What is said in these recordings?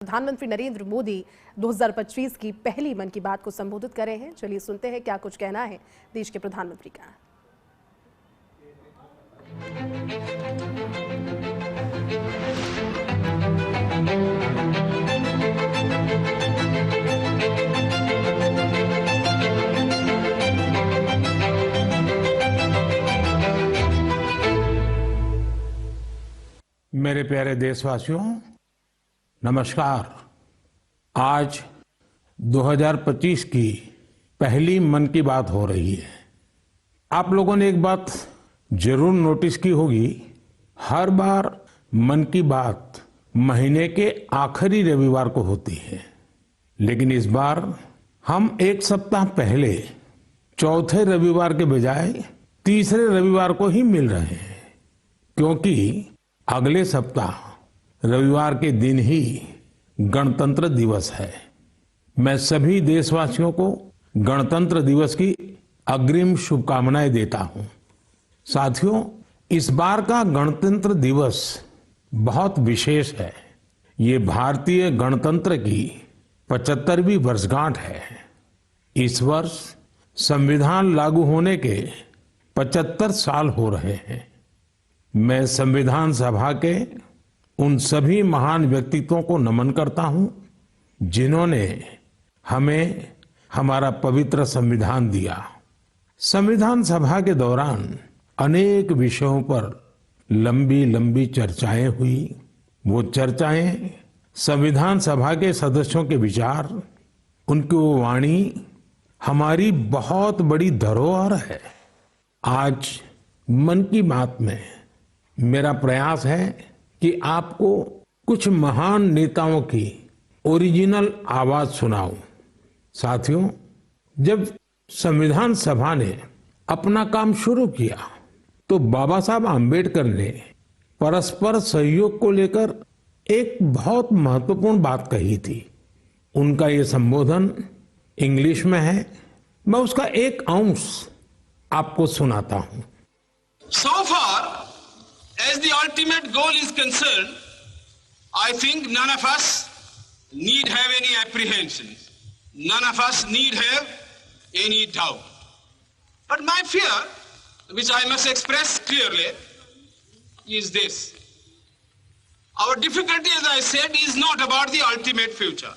प्रधानमंत्री नरेंद्र मोदी 2025 की पहली मन की बात को संबोधित कर रहे हैं। चलिए सुनते हैं क्या कुछ कहना है देश के प्रधानमंत्री का। मेरे प्यारे देशवासियों, नमस्कार। आज 2025 की पहली मन की बात हो रही है। आप लोगों ने एक बात जरूर नोटिस की होगी, हर बार मन की बात महीने के आखिरी रविवार को होती है, लेकिन इस बार हम एक सप्ताह पहले चौथे रविवार के बजाय तीसरे रविवार को ही मिल रहे हैं, क्योंकि अगले सप्ताह रविवार के दिन ही गणतंत्र दिवस है। मैं सभी देशवासियों को गणतंत्र दिवस की अग्रिम शुभकामनाएं देता हूं। साथियों, इस बार का गणतंत्र दिवस बहुत विशेष है। ये भारतीय गणतंत्र की 75वीं वर्षगांठ है। इस वर्ष संविधान लागू होने के 75 साल हो रहे हैं। मैं संविधान सभा के उन सभी महान व्यक्तित्वों को नमन करता हूं जिन्होंने हमें हमारा पवित्र संविधान दिया। संविधान सभा के दौरान अनेक विषयों पर लंबी लंबी चर्चाएं हुई। वो चर्चाएं संविधान सभा के सदस्यों के विचार, उनकी वो वाणी हमारी बहुत बड़ी धरोहर है। आज मन की बात में मेरा प्रयास है कि आपको कुछ महान नेताओं की ओरिजिनल आवाज सुनाऊं। साथियों, जब संविधान सभा ने अपना काम शुरू किया तो बाबा साहब आम्बेडकर ने परस्पर सहयोग को लेकर एक बहुत महत्वपूर्ण बात कही थी। उनका ये संबोधन इंग्लिश में है। मैं उसका एक अंश आपको सुनाता हूं। So far as the ultimate goal is concerned, I think none of us need have any apprehensions. None of us need have any doubt. But my fear, which I must express clearly, is this. Our difficulty, as I said, is not about the ultimate future.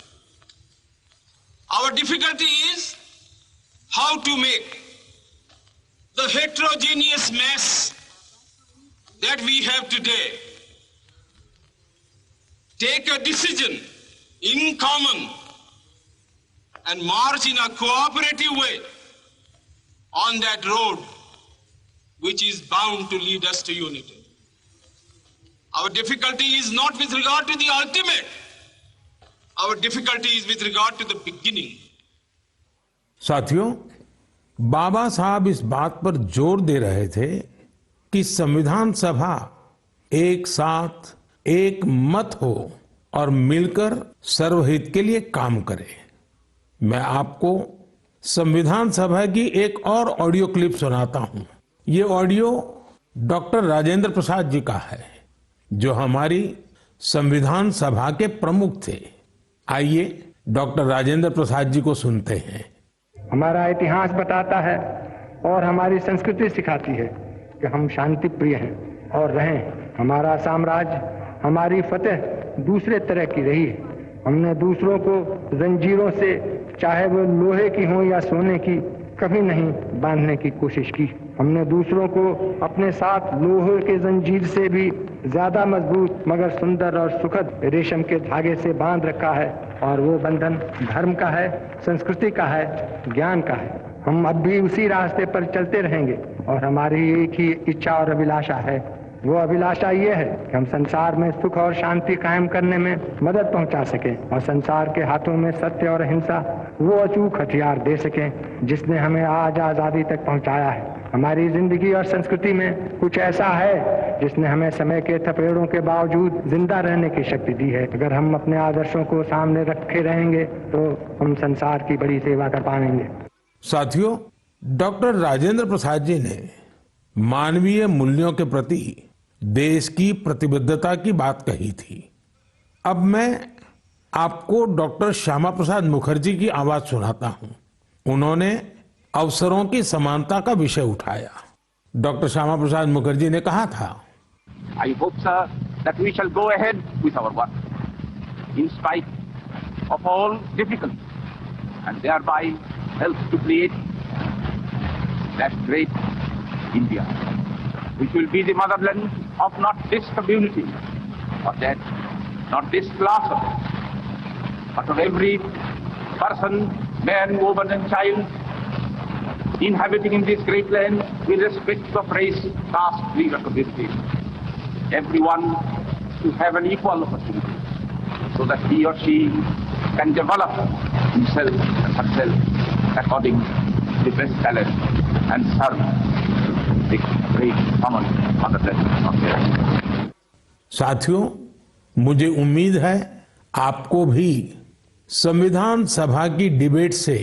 Our difficulty is how to make the heterogeneous mess that we have today take a decision in common and march in a cooperative way on that road which is bound to lead us to unity. Our difficulty is not with regard to the ultimate. Our difficulty is with regard to the beginning. साथियों, बाबा साहब इस बात पर जोर दे रहे थे कि संविधान सभा एक साथ एक मत हो और मिलकर सर्वहित के लिए काम करे। मैं आपको संविधान सभा की एक और ऑडियो क्लिप सुनाता हूं। ये ऑडियो डॉक्टर राजेंद्र प्रसाद जी का है, जो हमारी संविधान सभा के प्रमुख थे। आइए डॉक्टर राजेंद्र प्रसाद जी को सुनते हैं। हमारा इतिहास बताता है और हमारी संस्कृति सिखाती है कि हम शांति प्रिय हैं और रहें। हमारा साम्राज्य, हमारी फतेह दूसरे तरह की रही है। हमने दूसरों को जंजीरों से, चाहे वो लोहे की हो या सोने की, कभी नहीं बांधने की कोशिश की। हमने दूसरों को अपने साथ लोहे के जंजीर से भी ज्यादा मजबूत मगर सुंदर और सुखद रेशम के धागे से बांध रखा है, और वो बंधन धर्म का है, संस्कृति का है, ज्ञान का है। हम अब भी उसी रास्ते पर चलते रहेंगे और हमारी एक ही इच्छा और अभिलाषा है। वो अभिलाषा ये है कि हम संसार में सुख और शांति कायम करने में मदद पहुंचा सकें और संसार के हाथों में सत्य और अहिंसा वो अचूक हथियार दे सकें जिसने हमें आज आजादी तक पहुंचाया है। हमारी जिंदगी और संस्कृति में कुछ ऐसा है जिसने हमें समय के थपेड़ों के बावजूद जिंदा रहने की शक्ति दी है। अगर हम अपने आदर्शों को सामने रखे रहेंगे तो हम संसार की बड़ी सेवा कर पाएंगे। साथियों, डॉक्टर राजेंद्र प्रसाद जी ने मानवीय मूल्यों के प्रति देश की प्रतिबद्धता की बात कही थी। अब मैं आपको डॉक्टर श्यामा प्रसाद मुखर्जी की आवाज सुनाता हूं। उन्होंने अवसरों की समानता का विषय उठाया। डॉक्टर श्यामा प्रसाद मुखर्जी ने कहा था, I hope, sir, that we shall go ahead with our work in spite of all difficulties and thereby help to create that great India, which will be the motherland of not this community or that, not this class of it, but of every person, man, woman and child inhabiting in this great land with respect of race, caste, creed or community. Everyone to have an equal opportunity so that he or she can develop himself and herself according to the best talent and serve the great common motherland of their. साथियों, मुझे उम्मीद है आपको भी संविधान सभा की debate से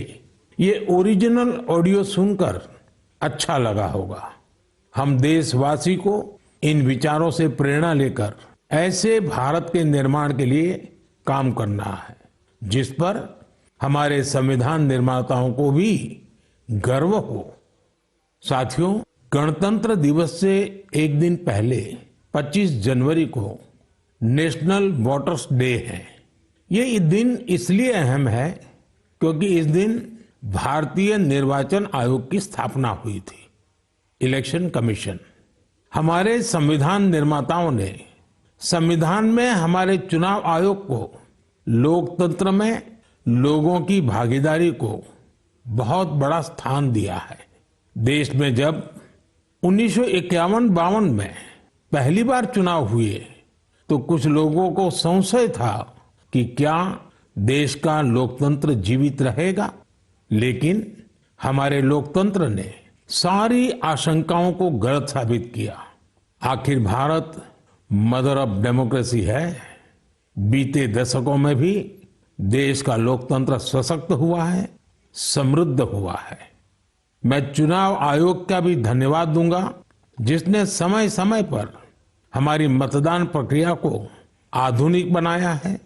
ये ओरिजिनल ऑडियो सुनकर अच्छा लगा होगा। हम देशवासी को इन विचारों से प्रेरणा लेकर ऐसे भारत के निर्माण के लिए काम करना है जिस पर हमारे संविधान निर्माताओं को भी गर्व हो। साथियों, गणतंत्र दिवस से एक दिन पहले 25 जनवरी को नेशनल वोटर्स डे है। ये दिन इसलिए अहम है क्योंकि इस दिन भारतीय निर्वाचन आयोग की स्थापना हुई थी। Election commission. हमारे संविधान निर्माताओं ने संविधान में हमारे चुनाव आयोग को लोकतंत्र में लोगों की भागीदारी को बहुत बड़ा स्थान दिया है। देश में जब 1951-52 में पहली बार चुनाव हुए तो कुछ लोगों को संशय था कि क्या देश का लोकतंत्र जीवित रहेगा, लेकिन हमारे लोकतंत्र ने सारी आशंकाओं को गलत साबित किया। आखिर भारत मदर ऑफ डेमोक्रेसी है। बीते दशकों में भी देश का लोकतंत्र सशक्त हुआ है, समृद्ध हुआ है। मैं चुनाव आयोग का भी धन्यवाद दूंगा जिसने समय समय पर हमारी मतदान प्रक्रिया को आधुनिक बनाया है,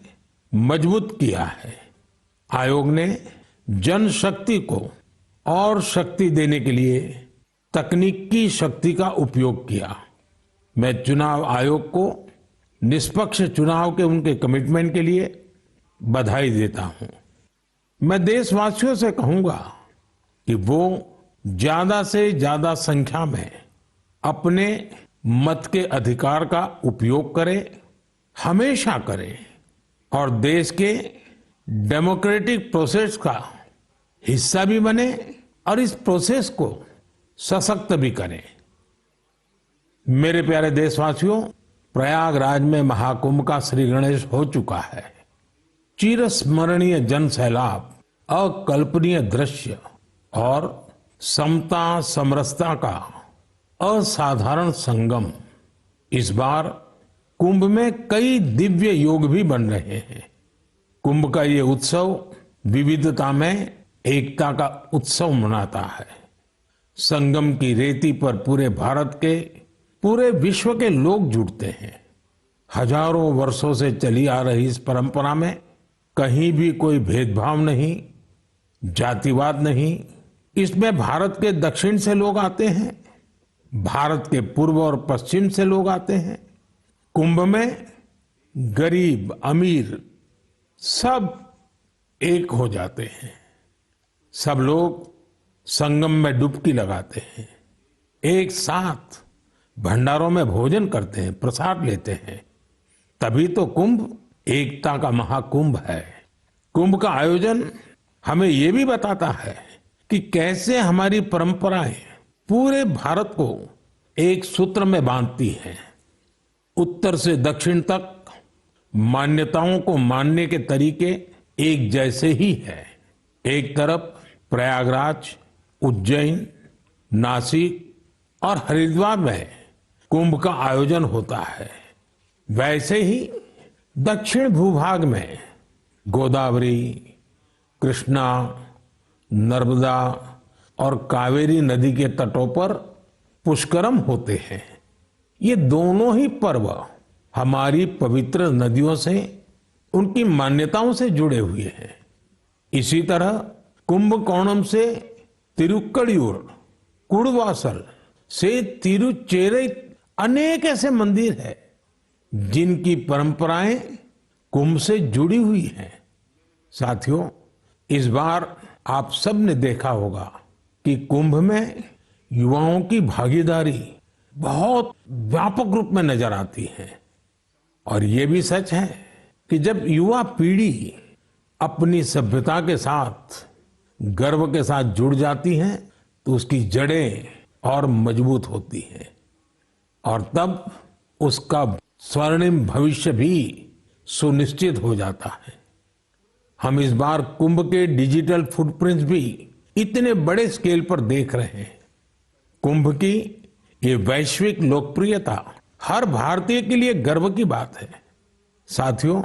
मजबूत किया है। आयोग ने जनशक्ति को और शक्ति देने के लिए तकनीकी शक्ति का उपयोग किया। मैं चुनाव आयोग को निष्पक्ष चुनाव के उनके कमिटमेंट के लिए बधाई देता हूं। मैं देशवासियों से कहूंगा कि वो ज्यादा से ज्यादा संख्या में अपने मत के अधिकार का उपयोग करें, हमेशा करें और देश के डेमोक्रेटिक प्रोसेस का हिस्सा भी बने और इस प्रोसेस को सशक्त भी करें। मेरे प्यारे देशवासियों, प्रयागराज में महाकुंभ का श्री गणेश हो चुका है। चिरस्मरणीय जन सैलाब, अकल्पनीय दृश्य और समता समरसता का असाधारण संगम। इस बार कुंभ में कई दिव्य योग भी बन रहे हैं। कुंभ का ये उत्सव विविधता में एकता का उत्सव मनाता है। संगम की रेती पर पूरे भारत के, पूरे विश्व के लोग जुड़ते हैं। हजारों वर्षों से चली आ रही इस परंपरा में कहीं भी कोई भेदभाव नहीं, जातिवाद नहीं। इसमें भारत के दक्षिण से लोग आते हैं, भारत के पूर्व और पश्चिम से लोग आते हैं। कुंभ में गरीब अमीर सब एक हो जाते हैं। सब लोग संगम में डुबकी लगाते हैं, एक साथ भंडारों में भोजन करते हैं, प्रसाद लेते हैं। तभी तो कुंभ एकता का महाकुंभ है। कुंभ का आयोजन हमें ये भी बताता है कि कैसे हमारी परंपराएं पूरे भारत को एक सूत्र में बांधती हैं। उत्तर से दक्षिण तक मान्यताओं को मानने के तरीके एक जैसे ही हैं। एक तरफ प्रयागराज, उज्जैन, नासिक और हरिद्वार में कुंभ का आयोजन होता है, वैसे ही दक्षिण भूभाग में गोदावरी, कृष्णा, नर्मदा और कावेरी नदी के तटों पर पुष्करम होते हैं। ये दोनों ही पर्व हमारी पवित्र नदियों से उनकी मान्यताओं से जुड़े हुए हैं। इसी तरह कुंभकोणम से तिरुक्कड़ियूर, कुड़वासल से तिरुचेरै अनेक ऐसे मंदिर हैं जिनकी परंपराएं कुंभ से जुड़ी हुई हैं। साथियों, इस बार आप सब ने देखा होगा कि कुंभ में युवाओं की भागीदारी बहुत व्यापक रूप में नजर आती है। और ये भी सच है कि जब युवा पीढ़ी अपनी सभ्यता के साथ गर्व के साथ जुड़ जाती है तो उसकी जड़ें और मजबूत होती हैं और तब उसका स्वर्णिम भविष्य भी सुनिश्चित हो जाता है। हम इस बार कुंभ के डिजिटल फुटप्रिंट्स भी इतने बड़े स्केल पर देख रहे हैं। कुंभ की ये वैश्विक लोकप्रियता हर भारतीय के लिए गर्व की बात है। साथियों,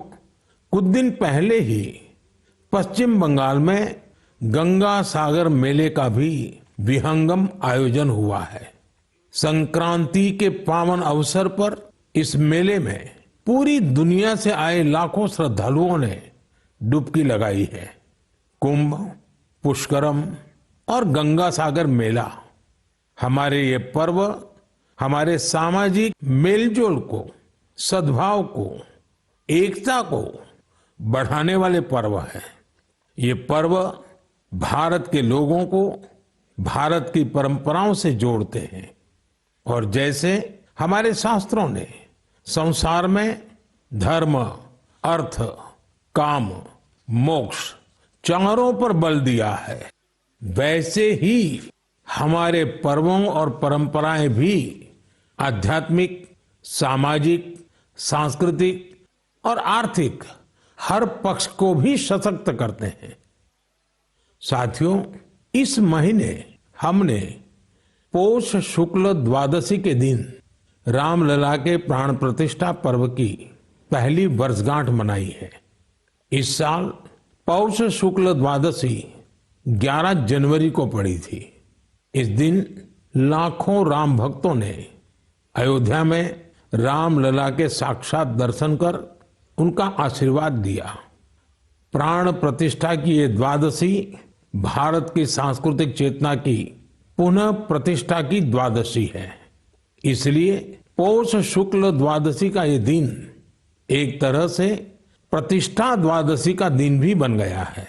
कुछ दिन पहले ही पश्चिम बंगाल में गंगा सागर मेले का भी विहंगम आयोजन हुआ है। संक्रांति के पावन अवसर पर इस मेले में पूरी दुनिया से आए लाखों श्रद्धालुओं ने डुबकी लगाई है। कुंभ, पुष्करम और गंगा सागर मेला हमारे ये पर्व हमारे सामाजिक मेलजोल को, सद्भाव को, एकता को बढ़ाने वाले पर्व है। ये पर्व भारत के लोगों को भारत की परंपराओं से जोड़ते हैं और जैसे हमारे शास्त्रों ने संसार में धर्म, अर्थ, काम, मोक्ष चारों पर बल दिया है, वैसे ही हमारे पर्वों और परंपराएं भी आध्यात्मिक, सामाजिक, सांस्कृतिक और आर्थिक हर पक्ष को भी सशक्त करते हैं। साथियों, इस महीने हमने पौष शुक्ल द्वादशी के दिन रामलला के प्राण प्रतिष्ठा पर्व की पहली वर्षगांठ मनाई है। इस साल पौष शुक्ल द्वादशी 11 जनवरी को पड़ी थी। इस दिन लाखों राम भक्तों ने अयोध्या में रामलला के साक्षात दर्शन कर उनका आशीर्वाद लिया। प्राण प्रतिष्ठा की ये द्वादशी भारत की सांस्कृतिक चेतना की पुनः प्रतिष्ठा की द्वादशी है। इसलिए पौष शुक्ल द्वादशी का ये दिन एक तरह से प्रतिष्ठा द्वादशी का दिन भी बन गया है।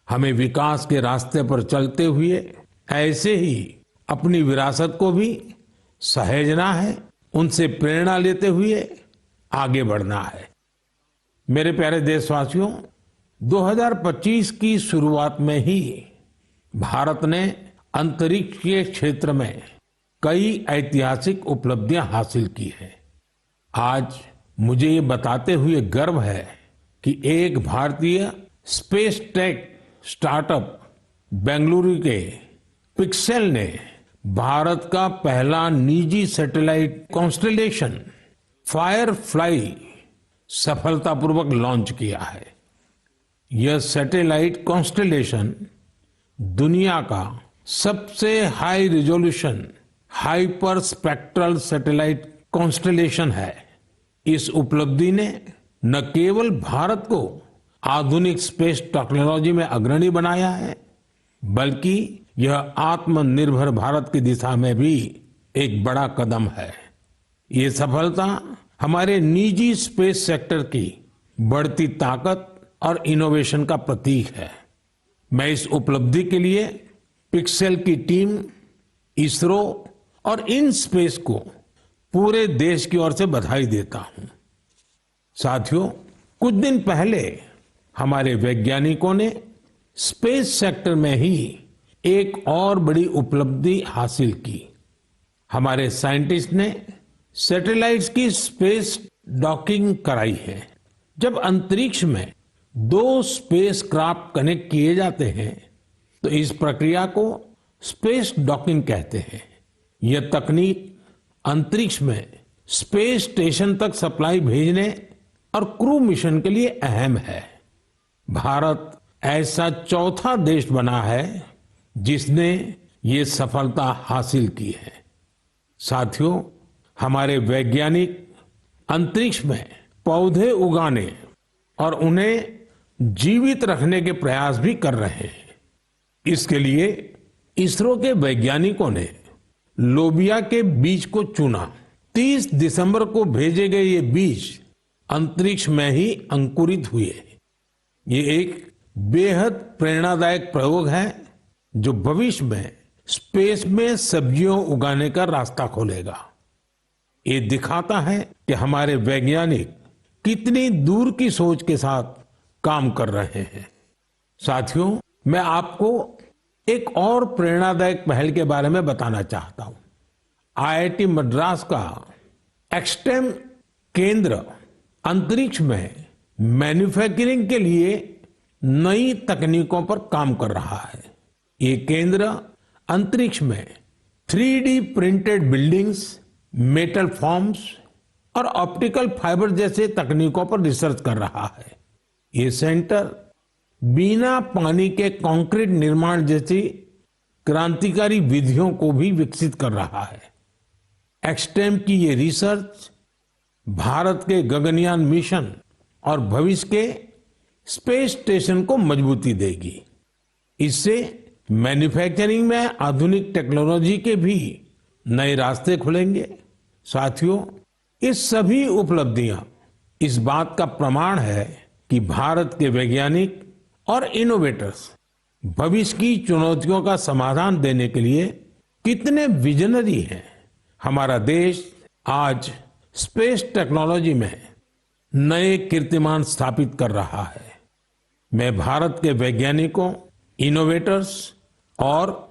हमें विकास के रास्ते पर चलते हुए ऐसे ही अपनी विरासत को भी सहेजना है, उनसे प्रेरणा लेते हुए आगे बढ़ना है। मेरे प्यारे देशवासियों, 2025 की शुरुआत में ही भारत ने अंतरिक्ष के क्षेत्र में कई ऐतिहासिक उपलब्धियां हासिल की हैं। आज मुझे ये बताते हुए गर्व है कि एक भारतीय स्पेस टेक स्टार्टअप बेंगलुरु के पिक्सेल ने भारत का पहला निजी सैटेलाइट कॉन्स्टेलेशन फायरफ्लाई सफलतापूर्वक लॉन्च किया है। यह सैटेलाइट कॉन्स्टेलेशन दुनिया का सबसे high resolution hyper spectral satellite constellation है। इस उपलब्धि ने न केवल भारत को आधुनिक स्पेस टेक्नोलॉजी में अग्रणी बनाया है, बल्कि यह आत्मनिर्भर भारत की दिशा में भी एक बड़ा कदम है। ये सफलता हमारे निजी स्पेस सेक्टर की बढ़ती ताकत और इनोवेशन का प्रतीक है। मैं इस उपलब्धि के लिए पिक्सेल की टीम, इसरो और इन स्पेस को पूरे देश की ओर से बधाई देता हूं। साथियों, कुछ दिन पहले हमारे वैज्ञानिकों ने स्पेस सेक्टर में ही एक और बड़ी उपलब्धि हासिल की। हमारे साइंटिस्ट ने सैटेलाइट्स की स्पेस डॉकिंग कराई है। जब अंतरिक्ष में 2 स्पेस क्राफ्ट कनेक्ट किए जाते हैं तो इस प्रक्रिया को स्पेस डॉकिंग कहते हैं। यह तकनीक अंतरिक्ष में स्पेस स्टेशन तक सप्लाई भेजने और क्रू मिशन के लिए अहम है। भारत ऐसा चौथा देश बना है जिसने ये सफलता हासिल की है। साथियों, हमारे वैज्ञानिक अंतरिक्ष में पौधे उगाने और उन्हें जीवित रखने के प्रयास भी कर रहे हैं। इसके लिए इसरो के वैज्ञानिकों ने लोबिया के बीज को चुना। 30 दिसंबर को भेजे गए ये बीज अंतरिक्ष में ही अंकुरित हुए। ये एक बेहद प्रेरणादायक प्रयोग है जो भविष्य में स्पेस में सब्जियां उगाने का रास्ता खोलेगा। ये दिखाता है कि हमारे वैज्ञानिक कितनी दूर की सोच के साथ काम कर रहे हैं। साथियों, मैं आपको एक और प्रेरणादायक पहल के बारे में बताना चाहता हूं। आईआईटी मद्रास का एक्सटेम केंद्र अंतरिक्ष में मैन्युफैक्चरिंग के लिए नई तकनीकों पर काम कर रहा है। ये केंद्र अंतरिक्ष में 3D printed buildings, metal forms और ऑप्टिकल फाइबर जैसे तकनीकों पर रिसर्च कर रहा है। ये सेंटर बिना पानी के कंक्रीट निर्माण जैसी क्रांतिकारी विधियों को भी विकसित कर रहा है। एक्सटेम की ये रिसर्च भारत के गगनयान मिशन और भविष्य के स्पेस स्टेशन को मजबूती देगी। इससे मैन्युफैक्चरिंग में आधुनिक टेक्नोलॉजी के भी नए रास्ते खुलेंगे। साथियों, ये सभी उपलब्धियां इस बात का प्रमाण है कि भारत के वैज्ञानिक और इनोवेटर्स भविष्य की चुनौतियों का समाधान देने के लिए कितने विजनरी हैं। हमारा देश आज स्पेस टेक्नोलॉजी में नए कीर्तिमान स्थापित कर रहा है। मैं भारत के वैज्ञानिकों, इनोवेटर्स और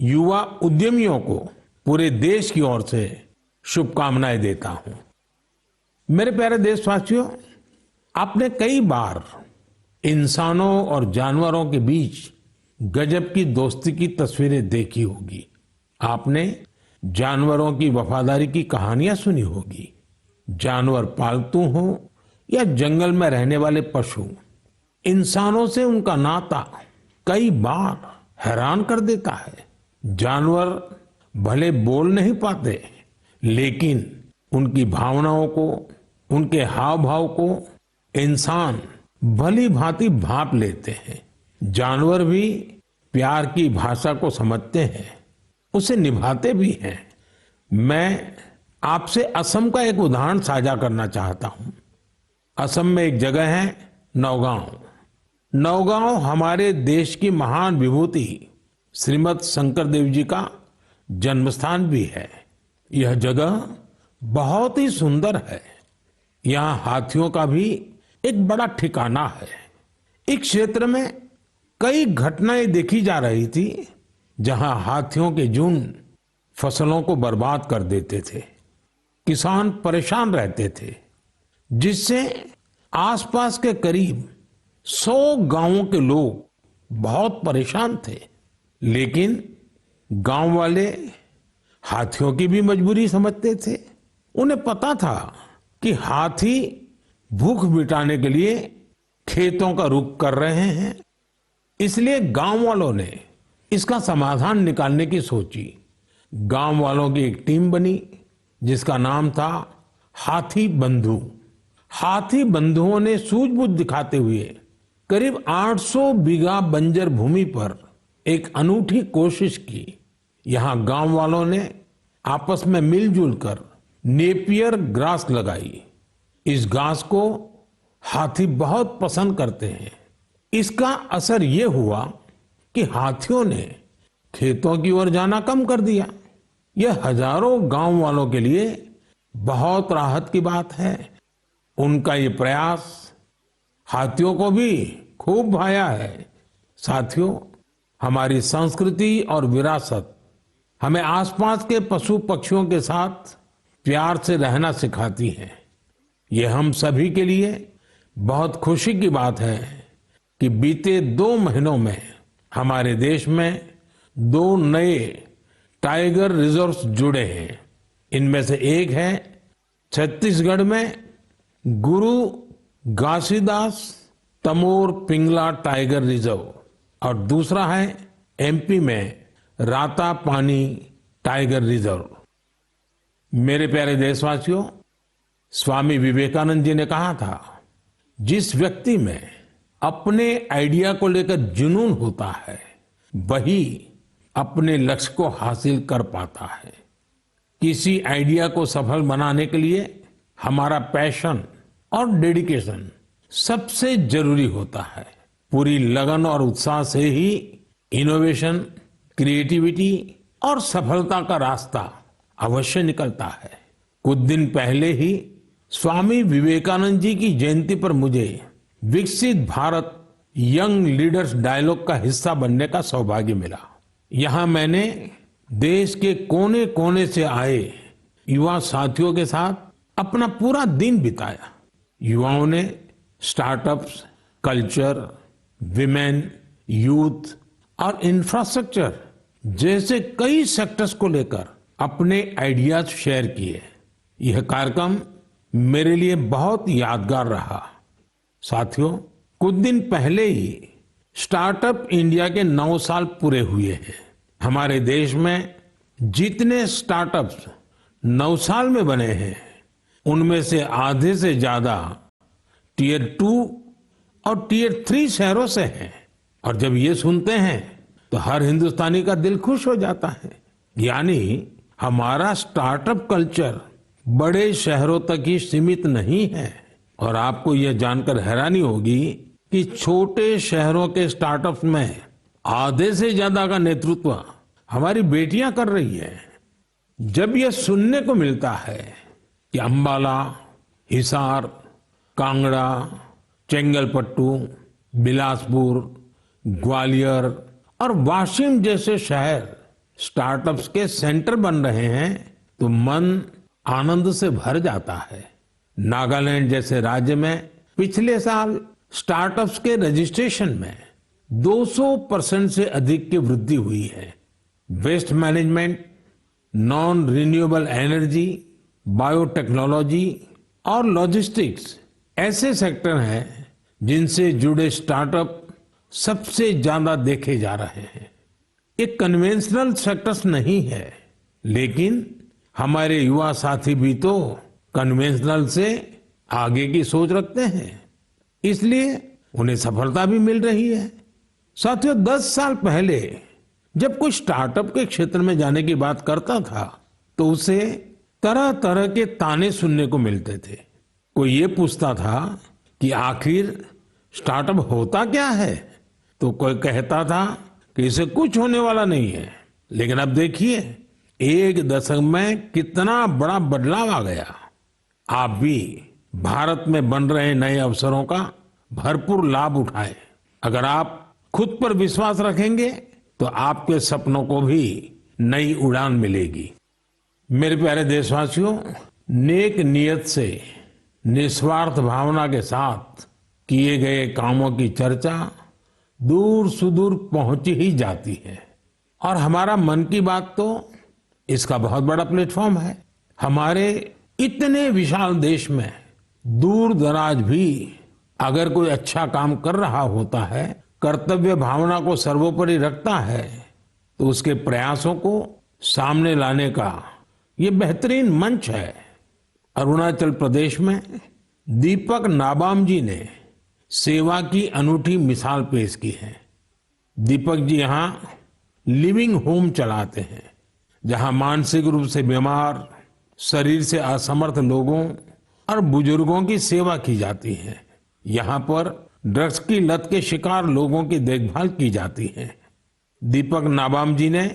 युवा उद्यमियों को पूरे देश की ओर से शुभकामनाएं देता हूं। मेरे प्यारे देशवासियों, आपने कई बार इंसानों और जानवरों के बीच गजब की दोस्ती की तस्वीरें देखी होगी। आपने जानवरों की वफादारी की कहानियां सुनी होगी। जानवर पालतू हो या जंगल में रहने वाले पशु, इंसानों से उनका नाता कई बार हैरान कर देता है। जानवर भले बोल नहीं पाते, लेकिन उनकी भावनाओं को, उनके हाव भाव को इंसान भली भांति भांप लेते हैं। जानवर भी प्यार की भाषा को समझते हैं, उसे निभाते भी हैं। मैं आपसे असम का एक उदाहरण साझा करना चाहता हूं। असम में एक जगह है नौगांव। नौगांव हमारे देश की महान विभूति श्रीमद शंकर देव जी का जन्मस्थान भी है। यह जगह बहुत ही सुंदर है। यहाँ हाथियों का भी एक बड़ा ठिकाना है। इस क्षेत्र में कई घटनाएं देखी जा रही थी जहां हाथियों के झुंड फसलों को बर्बाद कर देते थे। किसान परेशान रहते थे, जिससे आसपास के करीब 100 गांवों के लोग बहुत परेशान थे। लेकिन गांव वाले हाथियों की भी मजबूरी समझते थे। उन्हें पता था कि हाथी भूख मिटाने के लिए खेतों का रुख कर रहे हैं, इसलिए गांव वालों ने इसका समाधान निकालने की सोची। गांव वालों की एक टीम बनी जिसका नाम था हाथी बंधु। हाथी बंधुओं ने सूझबूझ दिखाते हुए करीब 800 बीघा बंजर भूमि पर एक अनूठी कोशिश की। यहां गांव वालों ने आपस में मिलजुल कर नेपियर ग्रास लगाई। इस घास को हाथी बहुत पसंद करते हैं। इसका असर ये हुआ कि हाथियों ने खेतों की ओर जाना कम कर दिया। यह हजारों गांव वालों के लिए बहुत राहत की बात है। उनका ये प्रयास हाथियों को भी खूब भाया है। साथियों, हमारी संस्कृति और विरासत हमें आसपास के पशु पक्षियों के साथ प्यार से रहना सिखाती है। ये हम सभी के लिए बहुत खुशी की बात है कि बीते 2 महीनों में हमारे देश में 2 नए टाइगर रिजर्व्स जुड़े हैं। इनमें से एक है छत्तीसगढ़ में गुरु घासीदास तमोर पिंगला टाइगर रिजर्व और दूसरा है एमपी में राता पानी टाइगर रिजर्व। मेरे प्यारे देशवासियों, स्वामी विवेकानंद जी ने कहा था जिस व्यक्ति में अपने आइडिया को लेकर जुनून होता है वही अपने लक्ष्य को हासिल कर पाता है। किसी आइडिया को सफल बनाने के लिए हमारा पैशन और डेडिकेशन सबसे जरूरी होता है। पूरी लगन और उत्साह से ही इनोवेशन, क्रिएटिविटी और सफलता का रास्ता अवश्य निकलता है। कुछ दिन पहले ही स्वामी विवेकानंद जी की जयंती पर मुझे विकसित भारत यंग लीडर्स डायलॉग का हिस्सा बनने का सौभाग्य मिला। यहाँ मैंने देश के कोने कोने से आए युवा साथियों के साथ अपना पूरा दिन बिताया। युवाओं ने स्टार्टअप्स, कल्चर, विमेन, यूथ और इंफ्रास्ट्रक्चर जैसे कई सेक्टर्स को लेकर अपने आइडियाज शेयर किए। यह कार्यक्रम मेरे लिए बहुत यादगार रहा। साथियों, कुछ दिन पहले ही स्टार्टअप इंडिया के 9 साल पूरे हुए हैं। हमारे देश में जितने स्टार्टअप्स 9 साल में बने हैं उनमें से आधे से ज्यादा टियर 2 और टियर 3 शहरों से हैं। और जब ये सुनते हैं तो हर हिंदुस्तानी का दिल खुश हो जाता है। यानी हमारा स्टार्टअप कल्चर बड़े शहरों तक ही सीमित नहीं है। और आपको यह जानकर हैरानी होगी कि छोटे शहरों के स्टार्टअप्स में आधे से ज्यादा का नेतृत्व हमारी बेटियां कर रही है। जब यह सुनने को मिलता है कि अंबाला, हिसार, कांगड़ा, चेंगलपट्टू, बिलासपुर, ग्वालियर और वाशिम जैसे शहर स्टार्टअप्स के सेंटर बन रहे हैं तो मन आनंद से भर जाता है। नागालैंड जैसे राज्य में पिछले साल स्टार्टअप्स के रजिस्ट्रेशन में 200% से अधिक की वृद्धि हुई है। Waste management, non renewable energy, biotechnology और लॉजिस्टिक्स ऐसे सेक्टर हैं जिनसे जुड़े स्टार्टअप सबसे ज्यादा देखे जा रहे हैं। ये कन्वेंशनल सेक्टर्स नहीं है, लेकिन हमारे युवा साथी भी तो कन्वेंशनल से आगे की सोच रखते हैं, इसलिए उन्हें सफलता भी मिल रही है। साथियों, 10 साल पहले जब कोई स्टार्टअप के क्षेत्र में जाने की बात करता था तो उसे तरह तरह के ताने सुनने को मिलते थे। कोई ये पूछता था कि आखिर स्टार्टअप होता क्या है, तो कोई कहता था कि इसे कुछ होने वाला नहीं है। लेकिन अब देखिए, 1 दशक में कितना बड़ा बदलाव आ गया। आप भी भारत में बन रहे नए अवसरों का भरपूर लाभ उठाएं। अगर आप खुद पर विश्वास रखेंगे तो आपके सपनों को भी नई उड़ान मिलेगी। मेरे प्यारे देशवासियों, नेक नियत से निस्वार्थ भावना के साथ किए गए कामों की चर्चा दूर सुदूर पहुंच ही जाती है। और हमारा मन की बात तो इसका बहुत बड़ा प्लेटफॉर्म है। हमारे इतने विशाल देश में दूर दराज भी अगर कोई अच्छा काम कर रहा होता है, कर्तव्य भावना को सर्वोपरि रखता है, तो उसके प्रयासों को सामने लाने का ये बेहतरीन मंच है। अरुणाचल प्रदेश में दीपक नाबाम जी ने सेवा की अनूठी मिसाल पेश की है। दीपक जी यहाँ लिविंग होम चलाते हैं, जहाँ मानसिक रूप से बीमार, शरीर से असमर्थ लोगों और बुजुर्गों की सेवा की जाती है। यहाँ पर ड्रग्स की लत के शिकार लोगों की देखभाल की जाती है। दीपक नाबाम जी ने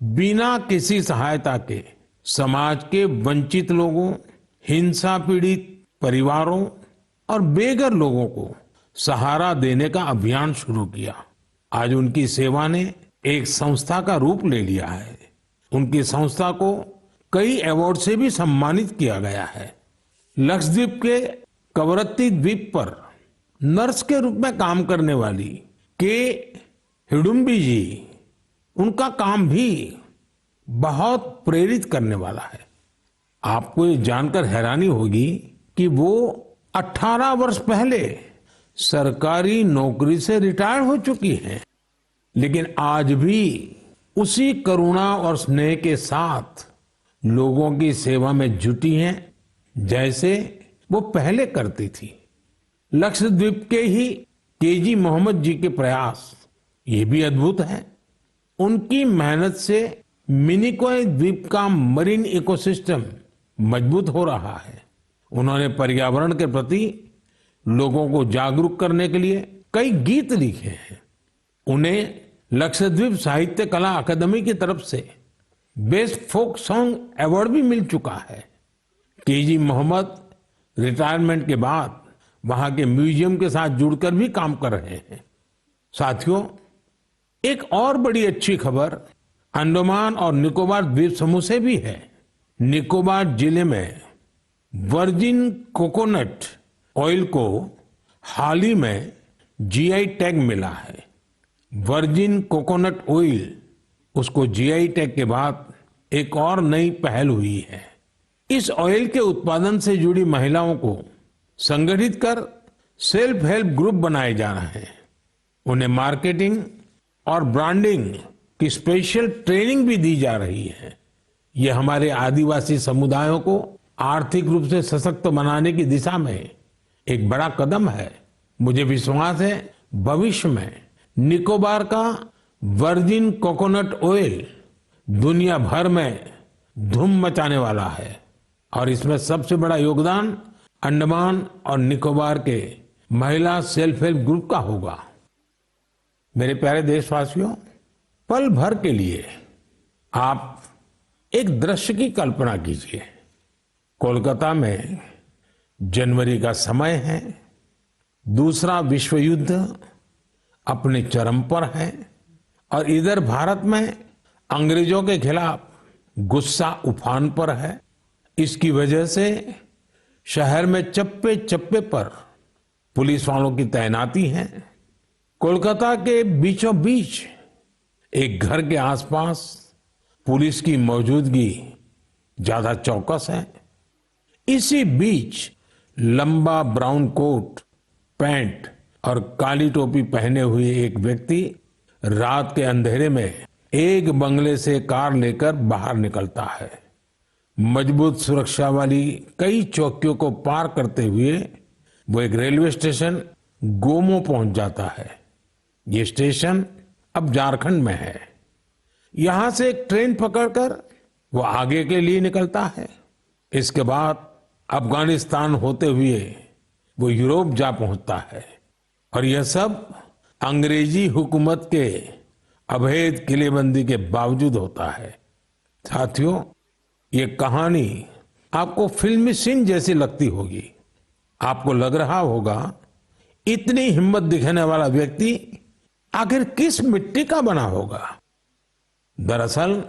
बिना किसी सहायता के समाज के वंचित लोगों, हिंसा पीड़ित परिवारों और बेघर लोगों को सहारा देने का अभियान शुरू किया। आज उनकी सेवा ने एक संस्था का रूप ले लिया है। उनकी संस्था को कई अवार्ड से भी सम्मानित किया गया है। लक्षद्वीप के कवरत्ती द्वीप पर नर्स के रूप में काम करने वाली के हिडुम्बी जी, उनका काम भी बहुत प्रेरित करने वाला है। आपको ये जानकर हैरानी होगी कि वो 18 वर्ष पहले सरकारी नौकरी से रिटायर हो चुकी हैं, लेकिन आज भी उसी करुणा और स्नेह के साथ लोगों की सेवा में जुटी हैं जैसे वो पहले करती थी। लक्षद्वीप के ही केजी मोहम्मद जी के प्रयास ये भी अद्भुत है। उनकी मेहनत से मिनिकॉय द्वीप का मरीन इकोसिस्टम मजबूत हो रहा है। उन्होंने पर्यावरण के प्रति लोगों को जागरूक करने के लिए कई गीत लिखे हैं। उन्हें लक्षद्वीप साहित्य कला अकादमी की तरफ से बेस्ट फोक सॉन्ग अवार्ड भी मिल चुका है। केजी मोहम्मद रिटायरमेंट के बाद वहां के म्यूजियम के साथ जुड़कर भी काम कर रहे हैं। साथियों, एक और बड़ी अच्छी खबर अंडमान और निकोबार द्वीप समूह से भी है। निकोबार जिले में वर्जिन कोकोनट ऑयल को हाल ही में जीआई टैग मिला है। वर्जिन कोकोनट ऑयल, उसको जीआई टैग के बाद एक और नई पहल हुई है। इस ऑयल के उत्पादन से जुड़ी महिलाओं को संगठित कर सेल्फ हेल्प ग्रुप बनाए जा रहे हैं। उन्हें मार्केटिंग और ब्रांडिंग की स्पेशल ट्रेनिंग भी दी जा रही है। ये हमारे आदिवासी समुदायों को आर्थिक रूप से सशक्त बनाने की दिशा में एक बड़ा कदम है। मुझे विश्वास है भविष्य में निकोबार का वर्जिन कोकोनट ऑयल दुनिया भर में धूम मचाने वाला है और इसमें सबसे बड़ा योगदान अंडमान और निकोबार के महिला सेल्फ हेल्प ग्रुप का होगा। मेरे प्यारे देशवासियों, पल भर के लिए आप एक दृश्य की कल्पना कीजिए। कोलकाता में जनवरी का समय है, दूसरा विश्व युद्ध अपने चरम पर है और इधर भारत में अंग्रेजों के खिलाफ गुस्सा उफान पर है। इसकी वजह से शहर में चप्पे चप्पे पर पुलिस वालों की तैनाती है। कोलकाता के बीचों बीच एक घर के आसपास पुलिस की मौजूदगी ज्यादा चौकस है। इसी बीच लंबा ब्राउन कोट, पैंट और काली टोपी पहने हुए एक व्यक्ति रात के अंधेरे में एक बंगले से कार लेकर बाहर निकलता है। मजबूत सुरक्षा वाली कई चौकियों को पार करते हुए वो एक रेलवे स्टेशन गोमो पहुंच जाता है। ये स्टेशन अब झारखंड में है। यहां से एक ट्रेन पकड़कर वो आगे के लिए निकलता है। इसके बाद अफगानिस्तान होते हुए वो यूरोप जा पहुंचता है और यह सब अंग्रेजी हुकूमत के अभेद किलेबंदी के बावजूद होता है। साथियों, ये कहानी आपको फिल्मी सीन जैसी लगती होगी। आपको लग रहा होगा इतनी हिम्मत दिखाने वाला व्यक्ति आखिर किस मिट्टी का बना होगा। दरअसल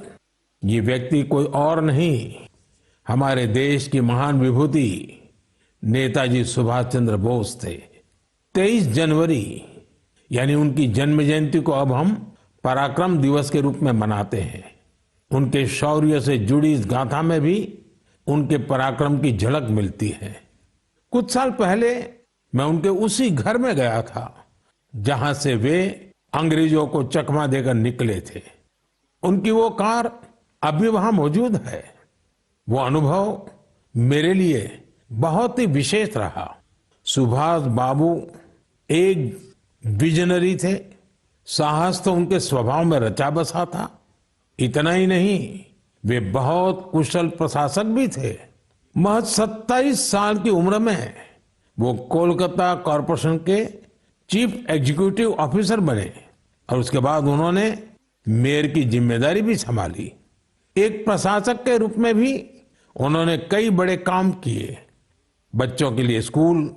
ये व्यक्ति कोई और नहीं, हमारे देश की महान विभूति नेताजी सुभाष चंद्र बोस थे। 23 जनवरी यानी उनकी जन्म जयंती को अब हम पराक्रम दिवस के रूप में मनाते हैं। उनके शौर्य से जुड़ी इस गाथा में भी उनके पराक्रम की झलक मिलती है। कुछ साल पहले मैं उनके उसी घर में गया था जहां से वे अंग्रेजों को चकमा देकर निकले थे। उनकी वो कार अभी वहां मौजूद है। वो अनुभव मेरे लिए बहुत ही विशेष रहा। सुभाष बाबू एक विजनरी थे। साहस तो उनके स्वभाव में रचा बसा था। इतना ही नहीं, वे बहुत कुशल प्रशासक भी थे। महज 27 साल की उम्र में वो कोलकाता कॉरपोरेशन के चीफ एग्जीक्यूटिव ऑफिसर बने और उसके बाद उन्होंने मेयर की जिम्मेदारी भी संभाली। एक प्रशासक के रूप में भी उन्होंने कई बड़े काम किए। बच्चों के लिए स्कूल,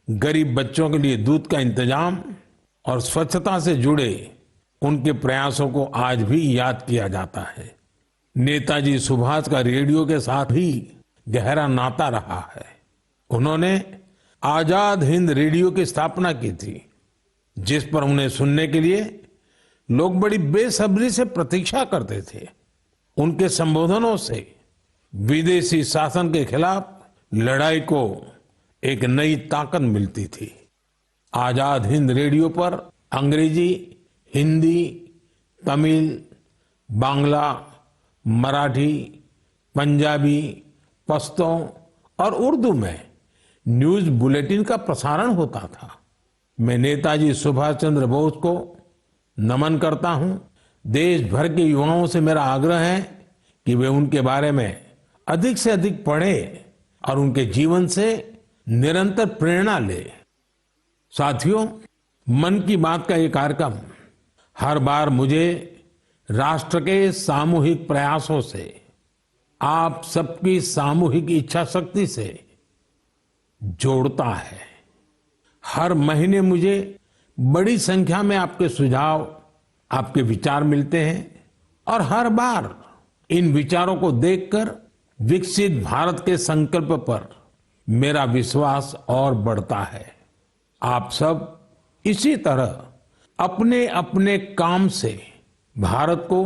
गरीब बच्चों के लिए दूध का इंतजाम और स्वच्छता से जुड़े उनके प्रयासों को आज भी याद किया जाता है। नेताजी सुभाष का रेडियो के साथ भी गहरा नाता रहा है। उन्होंने आजाद हिंद रेडियो की स्थापना की थी, जिस पर उन्हें सुनने के लिए लोग बड़ी बेसब्री से प्रतीक्षा करते थे। उनके संबोधनों से विदेशी शासन के खिलाफ लड़ाई को एक नई ताकत मिलती थी। आजाद हिंद रेडियो पर अंग्रेजी, हिंदी, तमिल, बांग्ला, मराठी, पंजाबी, पश्तो और उर्दू में न्यूज बुलेटिन का प्रसारण होता था। मैं नेताजी सुभाष चंद्र बोस को नमन करता हूं। देश भर के युवाओं से मेरा आग्रह है कि वे उनके बारे में अधिक से अधिक पढ़ें और उनके जीवन से निरंतर प्रेरणा लें। साथियों, मन की बात का ये कार्यक्रम हर बार मुझे राष्ट्र के सामूहिक प्रयासों से, आप सबकी सामूहिक इच्छा शक्ति से जोड़ता है। हर महीने मुझे बड़ी संख्या में आपके सुझाव, आपके विचार मिलते हैं और हर बार इन विचारों को देखकर विकसित भारत के संकल्प पर मेरा विश्वास और बढ़ता है। आप सब इसी तरह अपने अपने काम से भारत को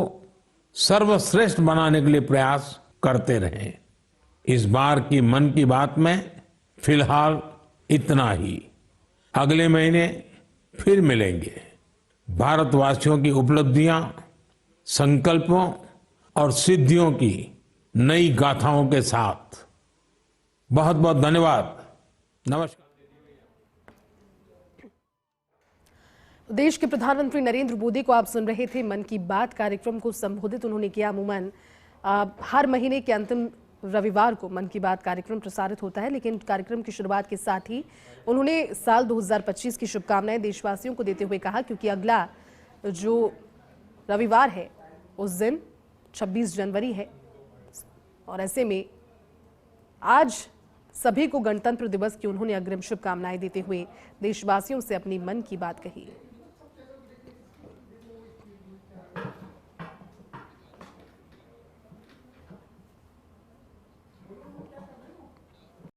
सर्वश्रेष्ठ बनाने के लिए प्रयास करते रहें। इस बार की मन की बात में फिलहाल इतना ही। अगले महीने फिर मिलेंगे। भारतवासियों की उपलब्धियां, संकल्पों और सिद्धियों की नई गाथाओं के साथ। बहुत बहुत धन्यवाद। नमस्कार। देश के प्रधानमंत्री नरेंद्र मोदी को आप सुन रहे थे। मन की बात कार्यक्रम को संबोधित उन्होंने किया। अमूमन हर महीने के अंतिम रविवार को मन की बात कार्यक्रम प्रसारित होता है, लेकिन कार्यक्रम की शुरुआत के साथ ही उन्होंने साल 2025 की शुभकामनाएं देशवासियों को देते हुए कहा, क्योंकि अगला जो रविवार है उस दिन 26 जनवरी है और ऐसे में आज सभी को गणतंत्र दिवस की उन्होंने अग्रिम शुभकामनाएं देते हुए देशवासियों से अपनी मन की बात कही।